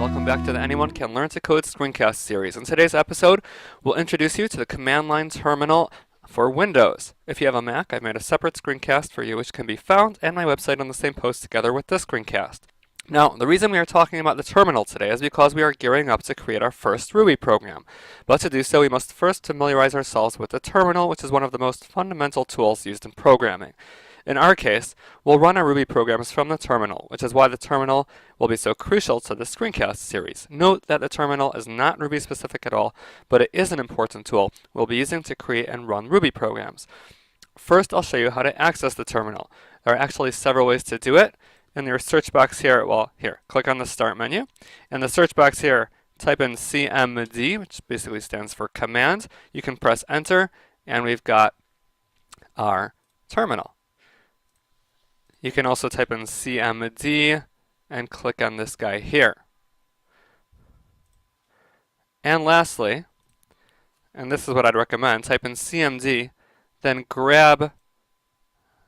welcome back to the Anyone Can Learn to Code Screencast series. In today's episode, we'll introduce you to the command line terminal for Windows. If you have a Mac, I've made a separate screencast for you which can be found at my website on the same post together with this screencast. Now, the reason we are talking about the terminal today is because we are gearing up to create our first Ruby program. But to do so, we must first familiarize ourselves with the terminal, which is one of the most fundamental tools used in programming. In our case, we'll run our Ruby programs from the terminal, which is why the terminal will be so crucial to the screencast series. Note that the terminal is not Ruby specific at all, but it is an important tool we'll be using to create and run Ruby programs. First, I'll show you how to access the terminal. There are actually several ways to do it. In your search box here, click on the Start menu. In the search box here, type in CMD, which basically stands for command. You can press enter, and we've got our terminal. You can also type in CMD and click on this guy here. And lastly, and this is what I'd recommend, type in CMD, then grab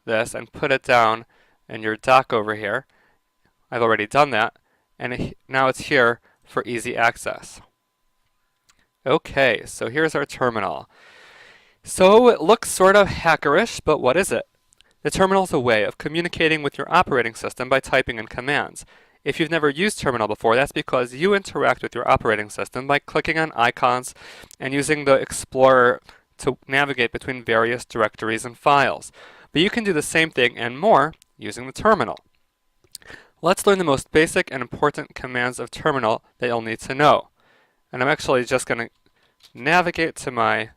this and put it down in your dock over here. I've already done that, and now it's here for easy access. Okay, so here's our terminal. So it looks sort of hackerish, but what is it? The terminal is a way of communicating with your operating system by typing in commands. If you've never used terminal before, that's because you interact with your operating system by clicking on icons and using the Explorer to navigate between various directories and files. But you can do the same thing and more using the terminal. Let's learn the most basic and important commands of terminal that you'll need to know. And I'm actually just going to navigate to my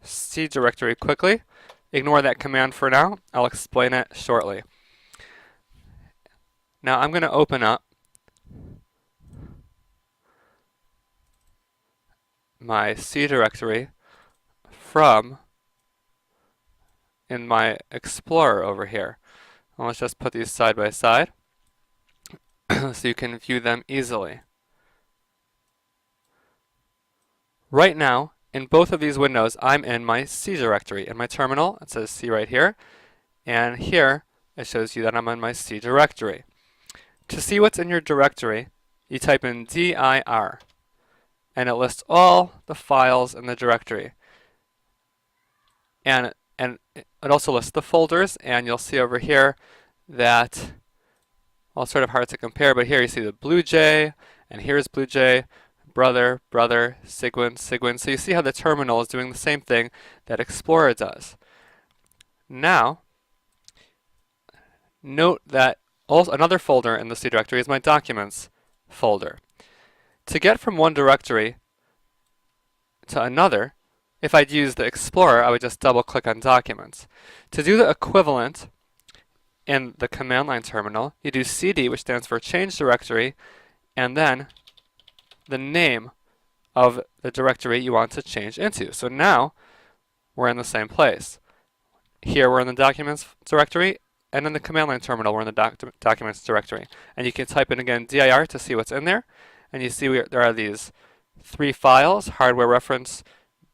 C directory quickly. Ignore that command for now. I'll explain it shortly. Now I'm going to open up my C directory from in my Explorer over here. And let's just put these side by side so you can view them easily. Right now, in both of these windows, I'm in my C directory. In my terminal, it says C right here, and here it shows you that I'm in my C directory. To see what's in your directory, you type in dir, and it lists all the files in the directory. And it also lists the folders, and you'll see over here that, well, it's sort of hard to compare, but here you see the BlueJ, and here's BlueJ, brother, Sigwin. So you see how the terminal is doing the same thing that Explorer does. Now, note that also another folder in the C directory is my Documents folder. To get from one directory to another, if I'd use the Explorer, I would just double-click on Documents. To do the equivalent in the command line terminal, you do cd, which stands for Change Directory, and then the name of the directory you want to change into. So now we're in the same place. Here we're in the Documents directory, and in the command line terminal we're in the Documents directory. And you can type in again dir to see what's in there, and you see there are these three files: hardware reference,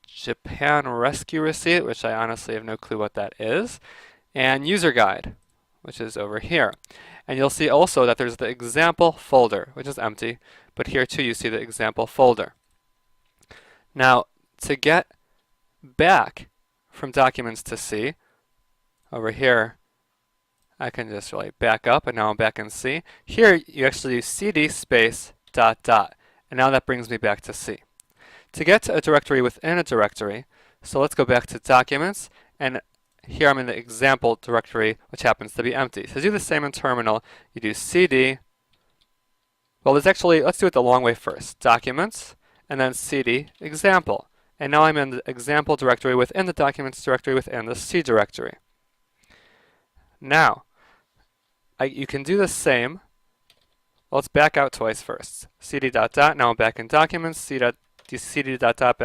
Japan rescue receipt, which I honestly have no clue what that is, and user guide, which is over here. And you'll see also that there's the example folder, which is empty, but here too you see the example folder. Now, to get back from Documents to C, over here, I can just really back up, and now I'm back in C. Here, you actually use cd space ... and now that brings me back to C. To get to a directory within a directory, so let's go back to Documents, and here I'm in the example directory, which happens to be empty. To do the same in terminal, you do cd, let's do it the long way first. Documents, and then cd example. And now I'm in the example directory within the Documents directory within the C directory. Now, you can do the same. Let's back out twice first. cd ... now I'm back in Documents, cd ...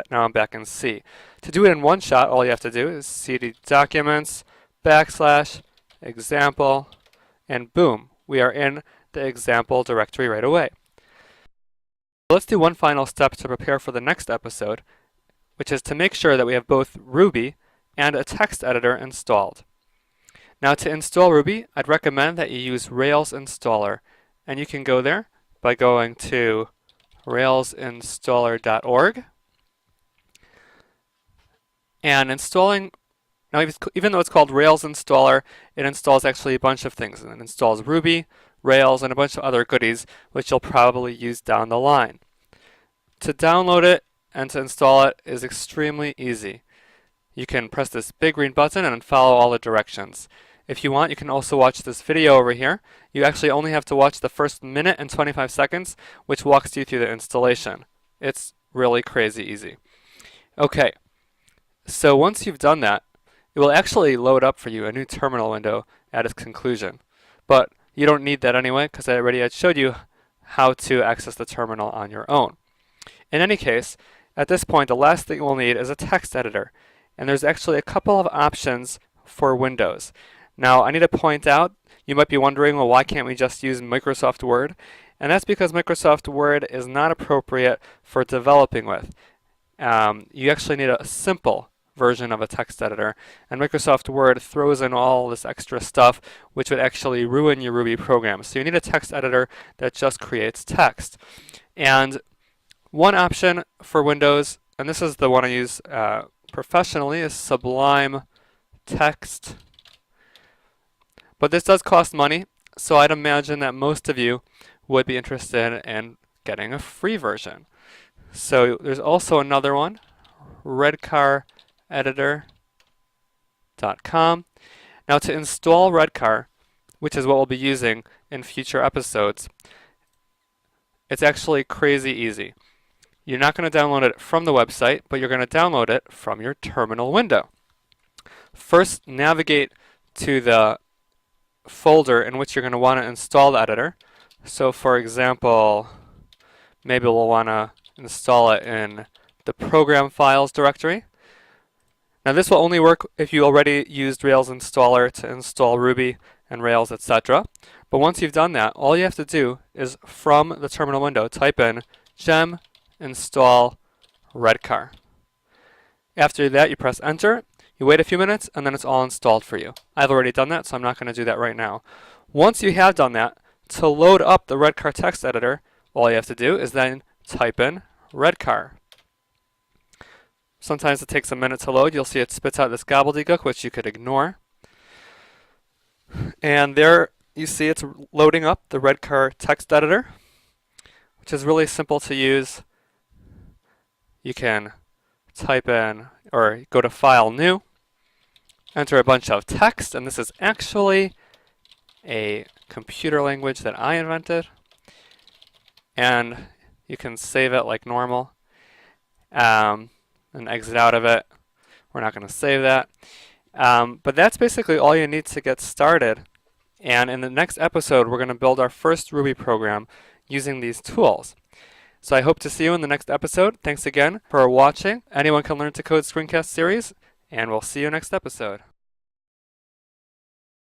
now I'm back in C. To do it in one shot, all you have to do is cd Documents, / example, and boom, we are in the example directory right away. Let's do one final step to prepare for the next episode, which is to make sure that we have both Ruby and a text editor installed. Now to install Ruby, I'd recommend that you use Rails Installer, and you can go there by going to railsinstaller.org. And installing, now even though it's called Rails Installer, it installs actually a bunch of things. And it installs Ruby, Rails, and a bunch of other goodies, which you'll probably use down the line. To download it and to install it is extremely easy. You can press this big green button and follow all the directions. If you want, you can also watch this video over here. You actually only have to watch the first minute and 25 seconds, which walks you through the installation. It's really crazy easy. Okay, so once you've done that, it will actually load up for you a new terminal window at its conclusion. But you don't need that anyway, because I already had showed you how to access the terminal on your own. In any case, at this point, the last thing we'll need is a text editor. And there's actually a couple of options for Windows. Now, I need to point out, you might be wondering, well, why can't we just use Microsoft Word? And that's because Microsoft Word is not appropriate for developing with. You actually need a simple version of a text editor, and Microsoft Word throws in all this extra stuff which would actually ruin your Ruby program. So you need a text editor that just creates text. And one option for Windows, and this is the one I use professionally, is Sublime Text. But this does cost money, so I'd imagine that most of you would be interested in getting a free version. So there's also another one, redcareditor.com. Now to install Redcar, which is what we'll be using in future episodes, it's actually crazy easy. You're not going to download it from the website, but you're going to download it from your terminal window. First, navigate to the folder in which you're going to want to install the editor. So for example, maybe we'll want to install it in the program files directory. Now this will only work if you already used Rails Installer to install Ruby and Rails, etc. But once you've done that, all you have to do is from the terminal window type in gem install Redcar. After that, you press enter, you wait a few minutes, and then it's all installed for you. I've already done that, so I'm not going to do that right now. Once you have done that, to load up the Redcar text editor, all you have to do is then type in Redcar. Sometimes it takes a minute to load. You'll see it spits out this gobbledygook, which you could ignore. And there you see it's loading up the Redcar text editor, which is really simple to use. You can type in or go to File, New, enter a bunch of text, and this is actually a computer language that I invented. And you can save it like normal and exit out of it. We're not going to save that. But that's basically all you need to get started. And in the next episode, we're going to build our first Ruby program using these tools. So I hope to see you in the next episode. Thanks again for watching. Anyone Can Learn to Code Screencast series, and we'll see you next episode.